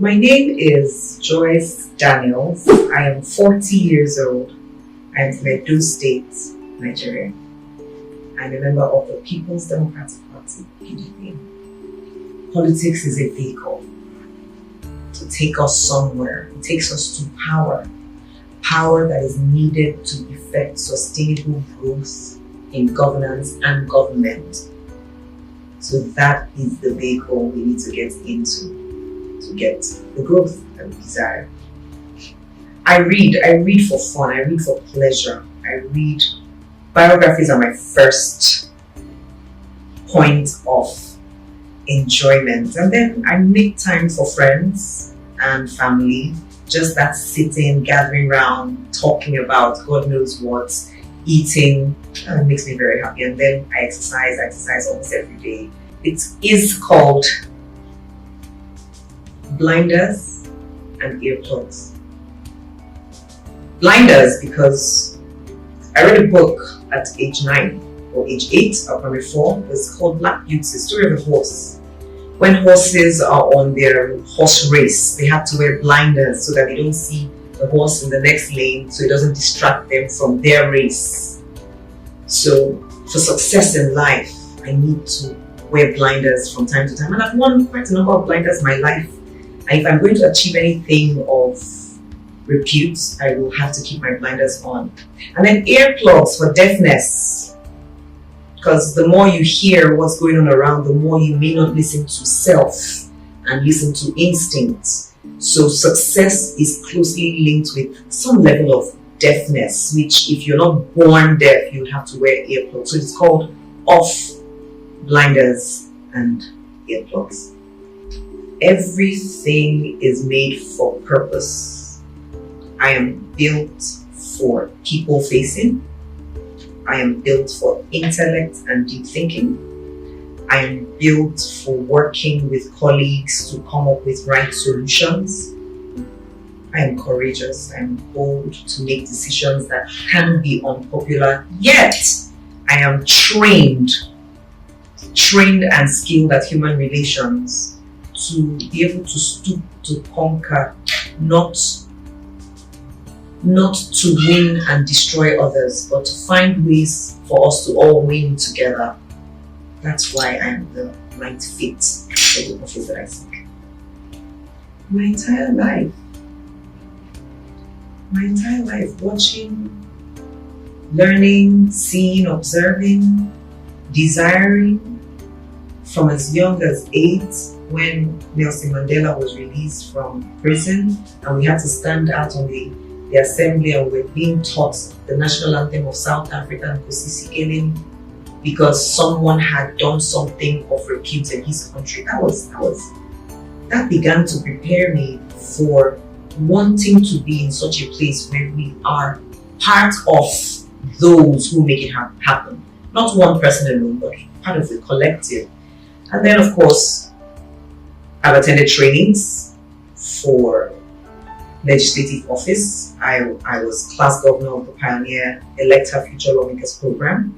My name is Joyce Daniels. I am 40 years old. I am from Edo State, Nigeria. I'm a member of the People's Democratic Party, PDP. Politics is a vehicle to take us somewhere. It takes us to power. Power that is needed to effect sustainable growth in governance and government. So that is the vehicle we need to get into to get the growth that we desire. I read for fun, I read for pleasure. Biographies are my first point of enjoyment. And then I make time for friends and family, just that sitting, gathering around, talking about God knows what, eating, it makes me very happy. And then I exercise almost every day. It is called blinders and earplugs. Blinders because I read a book at age 9 or age 8 or primary 4. It's called Black Beauty, the story of a horse. When horses are on their horse race, they have to wear blinders so that they don't see the horse in the next lane, so it doesn't distract them from their race. So for success in life, I need to wear blinders from time to time. And I've worn quite a number of blinders in my life. And if I'm going to achieve anything of repute, I will have to keep my blinders on. And then earplugs for deafness. Because the more you hear what's going on around, the more you may not listen to self and listen to instinct. So success is closely linked with some level of deafness, which if you're not born deaf, you would have to wear earplugs. So it's called off blinders and earplugs. Everything is made for purpose. I am built for people facing. I am built for intellect and deep thinking. I am built for working with colleagues to come up with right solutions. I am courageous. I am bold to make decisions that can be unpopular, yet I am trained and skilled at human relations to be able to stoop to conquer, not to win and destroy others, but to find ways for us to all win together. That's why I'm the right fit for the office that I seek. My entire life, watching, learning, seeing, observing, desiring, from as young as 8, when Nelson Mandela was released from prison and we had to stand out on the assembly and we were being taught the national anthem of South Africa and Nkosi Sikelem because someone had done something of repute in his country. That began to prepare me for wanting to be in such a place where we are part of those who make it happen. Not one person alone, but part of the collective. And then, of course, I've attended trainings for legislative office. I was class governor of the Pioneer Elect Her Future Lawmakers program.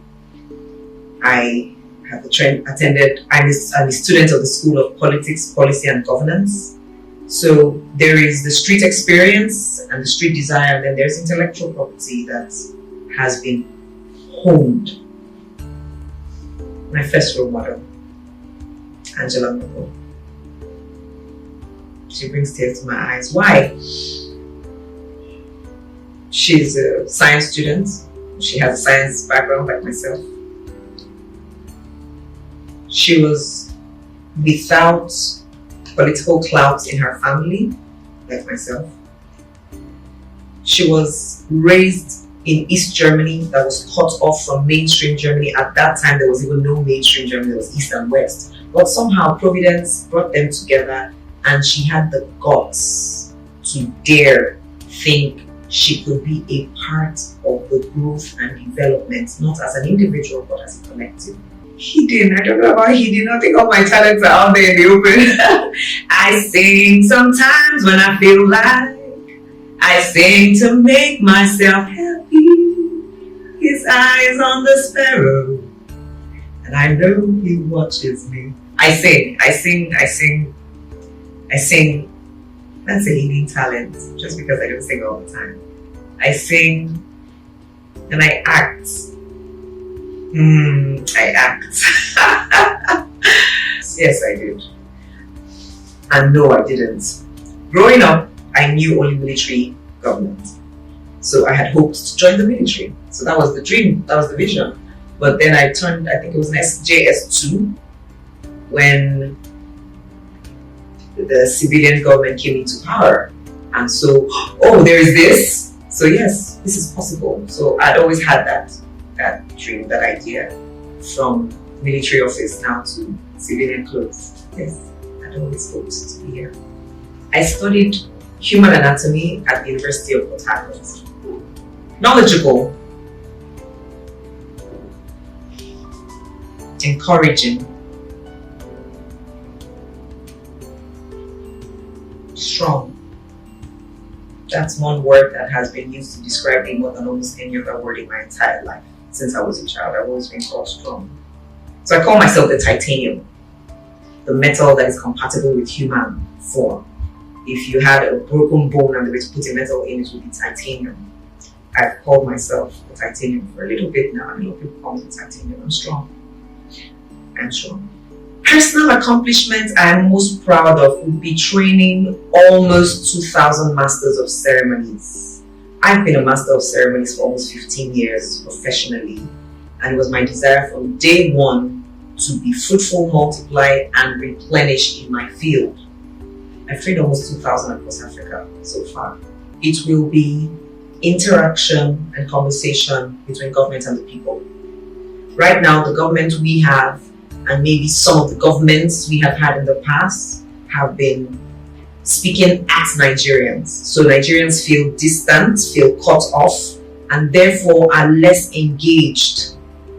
I have I'm a student of the School of Politics, Policy and Governance. So there is the street experience and the street desire, and then there's intellectual property that has been honed. My first role model, Angela Merkel. She brings tears to my eyes. Why? She's a science student. She has a science background like myself. She was without political clout in her family, like myself. She was raised in East Germany that was cut off from mainstream Germany. At that time, there was even no mainstream Germany, there was East and West. But somehow Providence brought them together and she had the guts to dare think she could be a part of the growth and development, not as an individual, but as a collective. Hidden, I don't know about hidden, I think all my talents are out there in the open. I sing sometimes when I feel like I sing to make myself happy. His eyes on the sparrow, and I know he watches me. I sing That's a hidden talent, just because I don't sing all the time. I sing and I act. I act. Yes, I did. And no, I didn't. Growing up, I knew only military government. So I had hoped to join the military. So that was the dream, that was the vision. But then I turned, I think it was an SJS2, when the civilian government came into power. And so, oh, there is this. So yes, this is possible. So I'd always had that dream, that idea, from military office now to civilian clothes. Yes, I'd always hoped to be here. I studied human anatomy at the University of Port Harcourt. Knowledgeable, encouraging, strong. That's one word that has been used to describe me more than almost any other word in my entire life. Since I was a child, I've always been called strong. So I call myself the titanium, the metal that is compatible with human form. If you had a broken bone and they were to put a metal in, it would be titanium. I've called myself the titanium for a little bit now, and a lot of people call me the titanium. I'm strong. I'm strong. Personal accomplishments I'm most proud of would be training almost 2,000 masters of ceremonies. I've been a master of ceremonies for almost 15 years professionally, and it was my desire from day one to be fruitful, multiply, and replenish in my field. I've trained almost 2,000 across Africa so far. It will be interaction and conversation between government and the people. Right now, the government we have, and maybe some of the governments we have had in the past, have been speaking at Nigerians. So Nigerians feel distant, feel cut off, and therefore are less engaged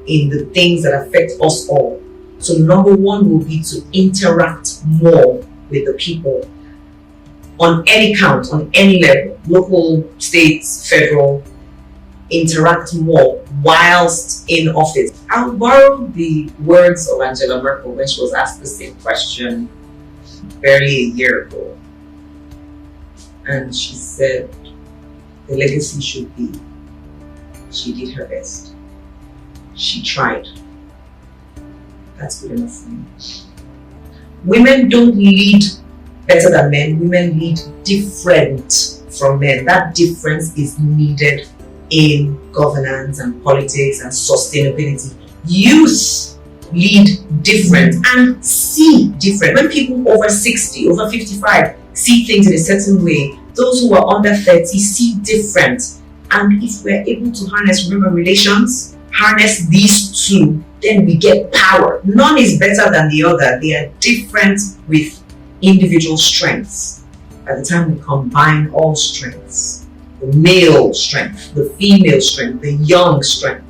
in the things that affect us all. So number one will be to interact more with the people on any count, on any level, local, states, federal. Interact more whilst in office. I'll borrow the words of Angela Merkel when she was asked the same question barely a year ago. And she said the legacy should be, she did her best. She tried. That's good enough for me. Women don't lead better than men. Women lead different from men. That difference is needed in governance and politics and sustainability. Youth lead different and see different. When people over 60, over 55 see things in a certain way, those who are under 30 see different. And if we're able to harness, remember relations, harness these two, then we get power. None is better than the other. They are different with individual strengths. By the time we combine all strengths, the male strength, the female strength, the young strength,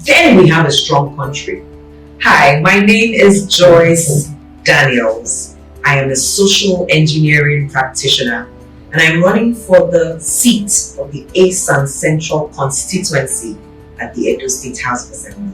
then we have a strong country. Hi, my name is Joyce Daniels. I am a social engineering practitioner, and I'm running for the seat of the Asan Central constituency at the Edo State House of Assembly.